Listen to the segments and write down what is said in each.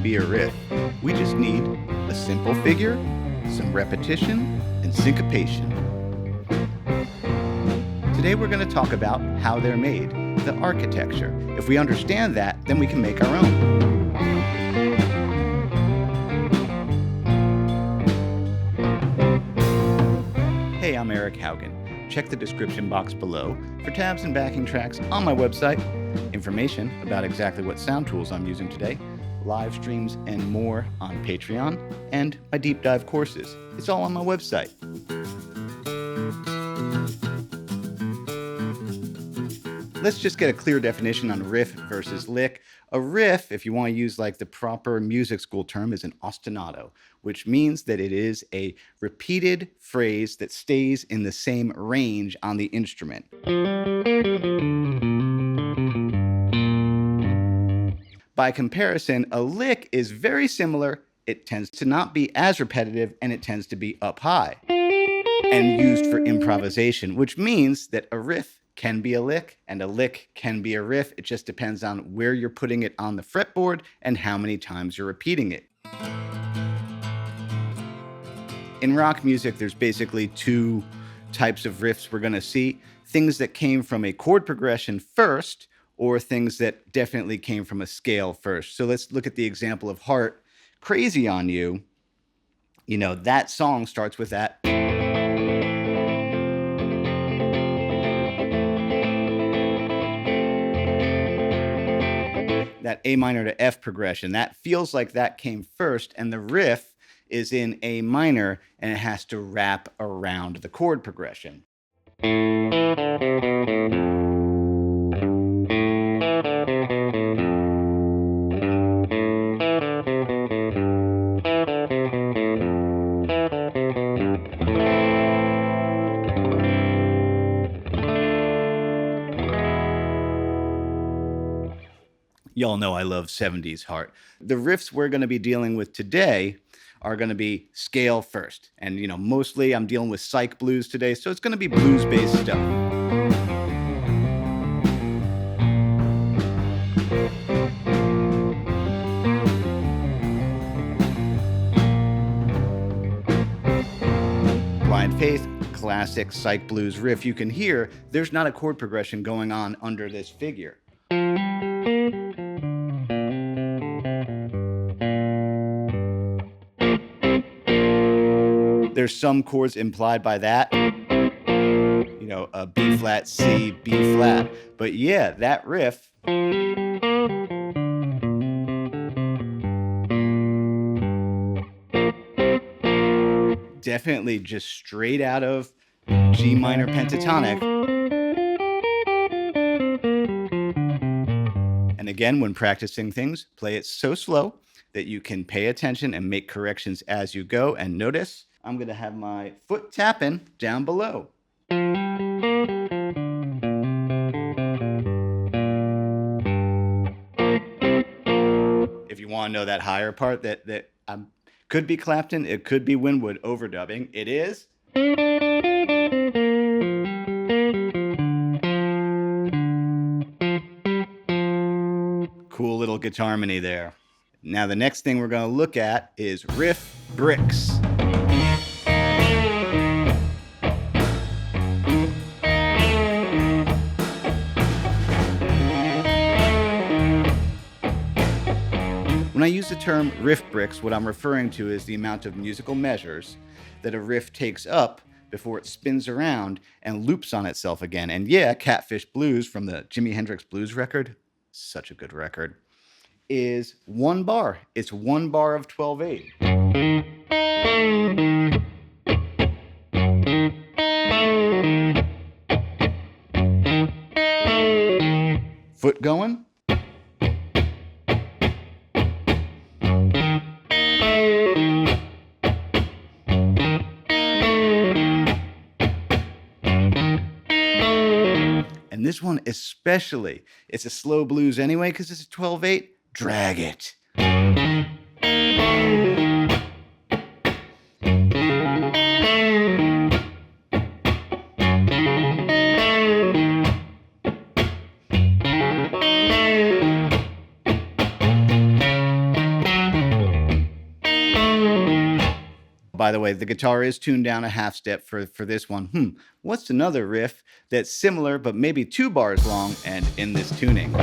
can be a riff. We just need a simple figure, some repetition, and syncopation. Today we're going to talk about how they're made, the architecture. If we understand that, then we can make our own. Hey, I'm Eric Haugen. Check the description box below for tabs and backing tracks on my website, information about exactly what sound tools I'm using today, live streams and more on Patreon, and my deep dive courses. It's all on my website. Let's just get a clear definition on riff versus lick. A riff, if you want to use like the proper music school term, is an ostinato, which means that it is a repeated phrase that stays in the same range on the instrument. By comparison, a lick is very similar. It tends to not be as repetitive, and it tends to be up high and used for improvisation, which means that a riff can be a lick and a lick can be a riff. It just depends on where you're putting it on the fretboard and how many times you're repeating it. In rock music, there's basically two types of riffs we're going to see. Things that came from a chord progression first, or things that definitely came from a scale first. So let's look at the example of Heart, Crazy on You. You know, that song starts with that. That A minor to F progression. That feels like that came first, and the riff is in A minor, and it has to wrap around the chord progression. Y'all know I love 70s Heart. The riffs we're going to be dealing with today are going to be scale first. And, you know, mostly I'm dealing with psych blues today, so it's going to be blues-based stuff. Blind Faith, classic psych blues riff. You can hear there's not a chord progression going on under this figure. There's some chords implied by that, you know, a B flat, C, B flat. But yeah, that riff definitely just straight out of G minor pentatonic. And again, when practicing things, play it so slow that you can pay attention and make corrections as you go. And notice, I'm going to have my foot tapping down below. If you want to know that higher part that could be Clapton, it could be Winwood overdubbing. It is. Cool little guitar harmony there. Now the next thing we're going to look at is Riff Bricks. When I use the term riff bricks, what I'm referring to is the amount of musical measures that a riff takes up before it spins around and loops on itself again. And yeah, Catfish Blues from the Jimi Hendrix Blues record, such a good record, is 1 bar. It's 1 bar of 12/8. Foot going. And this one especially, it's a slow blues anyway because it's a 12/8. Drag it. by the way, the guitar is tuned down a half step for this one. What's another riff that's similar but maybe 2 bars long and in this tuning? I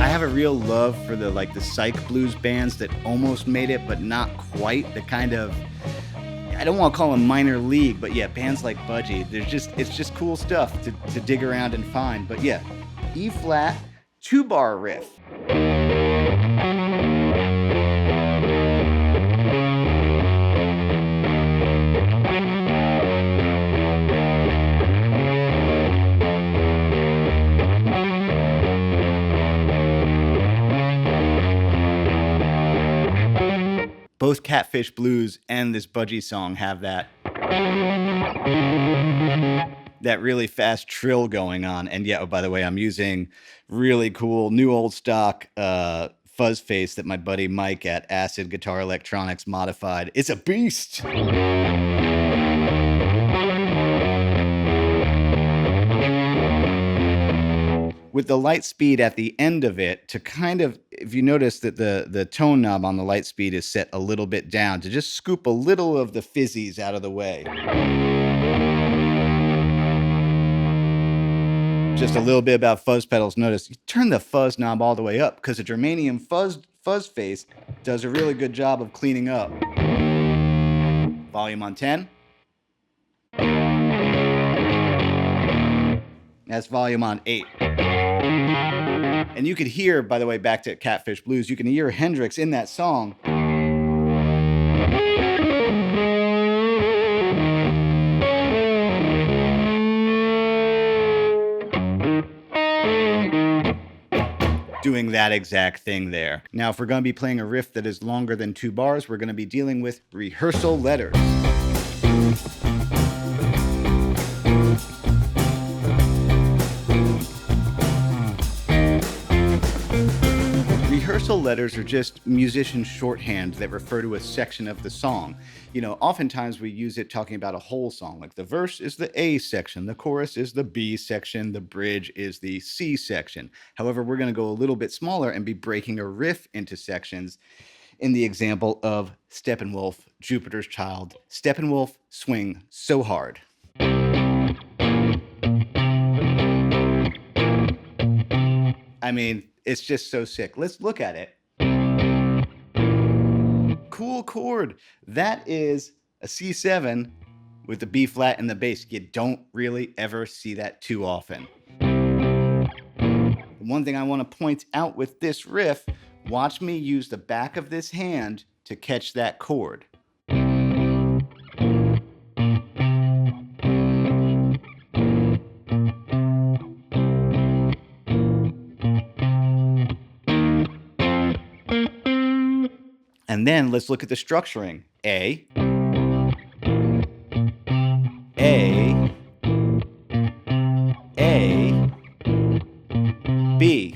have a real love for the psych blues bands that almost made it but not quite. The kind of, I don't want to call them minor league, but yeah, bands like Budgie. It's just cool stuff to dig around and find. But yeah, E flat, 2-bar riff. Both Catfish Blues and this Budgie song have that really fast trill going on. And yeah, oh, by the way, I'm using really cool new old stock fuzz face that my buddy Mike at Acid Guitar Electronics modified. It's a beast. With the light speed at the end of it to kind of, if you notice that the tone knob on the light speed is set a little bit down to just scoop a little of the fizzies out of the way. Just a little bit about fuzz pedals. Notice you turn the fuzz knob all the way up because a germanium fuzz face does a really good job of cleaning up. Volume on 10. That's volume on 8. And you could hear, by the way, back to Catfish Blues, you can hear Hendrix in that song. Doing that exact thing there. Now, if we're going to be playing a riff that is longer than 2 bars, we're going to be dealing with Rehearsal Letters. Rehearsal letters are just musician shorthand that refer to a section of the song. You know, oftentimes we use it talking about a whole song, like the verse is the A section, the chorus is the B section, the bridge is the C section. However, we're going to go a little bit smaller and be breaking a riff into sections in the example of Steppenwolf, Jupiter's Child. Steppenwolf, swing so hard. I mean, it's just so sick. Let's look at it. Cool chord. That is a C7 with the B flat and the bass. You don't really ever see that too often. One thing I want to point out with this riff, watch me use the back of this hand to catch that chord. And then let's look at the structuring. A, B.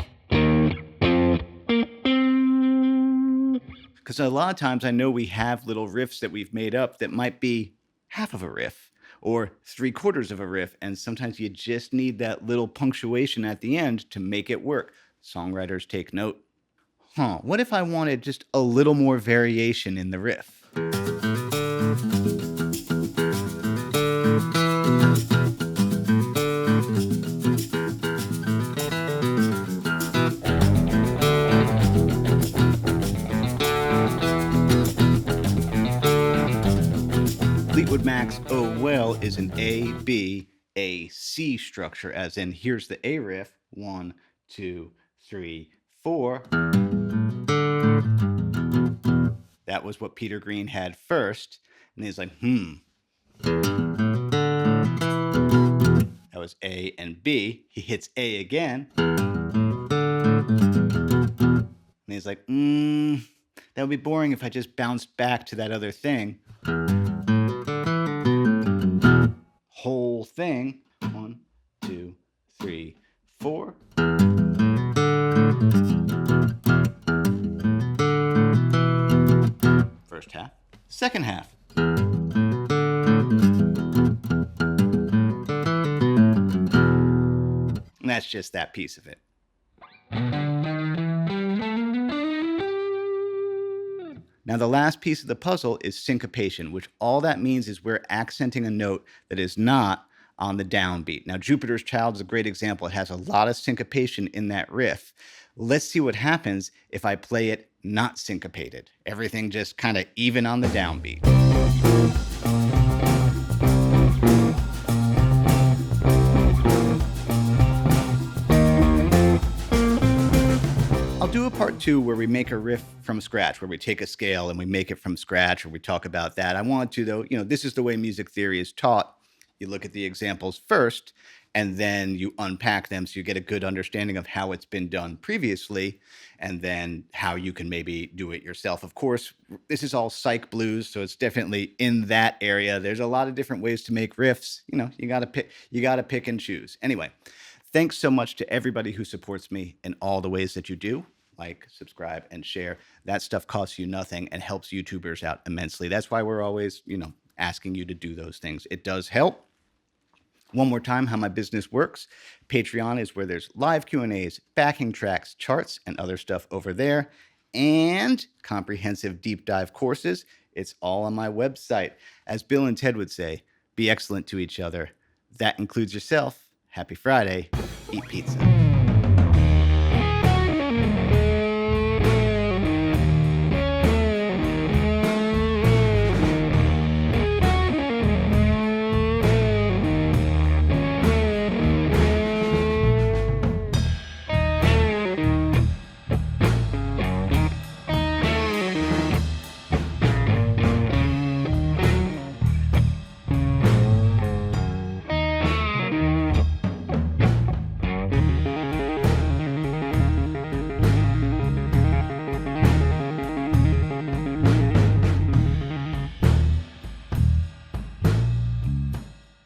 Because a lot of times I know we have little riffs that we've made up that might be half of a riff or 3/4 of a riff, and sometimes you just need that little punctuation at the end to make it work. Songwriters take note. What if I wanted just a little more variation in the riff? Fleetwood Mac's Oh Well is an A, B, A, C structure, as in here's the A riff, 1, 2, 3, 4. That was what Peter Green had first. And he's like, That was A and B. He hits A again. And he's like, that would be boring if I just bounced back to that other thing. Whole thing. 1, 2, 3, 4. First half, second half. that's just that piece of it. Now, the last piece of the puzzle is syncopation, which all that means is we're accenting a note that is not on the downbeat. Now, Jupiter's Child is a great example. It has a lot of syncopation in that riff. Let's see what happens if I play it not syncopated. Everything just kind of even on the downbeat. I'll do a part 2 where we make a riff from scratch, where we take a scale and we make it from scratch, or we talk about that. I want to, though, this is the way music theory is taught. You look at the examples first, and then you unpack them so you get a good understanding of how it's been done previously, and then how you can maybe do it yourself. Of course, this is all psych blues, so it's definitely in that area. There's a lot of different ways to make riffs. You got to pick and choose. Anyway, thanks so much to everybody who supports me in all the ways that you do. Like, subscribe, and share. That stuff costs you nothing and helps YouTubers out immensely. That's why we're always, asking you to do those things. It does help. One more time, how my business works. Patreon is where there's live Q&As, backing tracks, charts, and other stuff over there. And comprehensive deep dive courses. It's all on my website. As Bill and Ted would say, be excellent to each other. That includes yourself. Happy Friday. Eat pizza.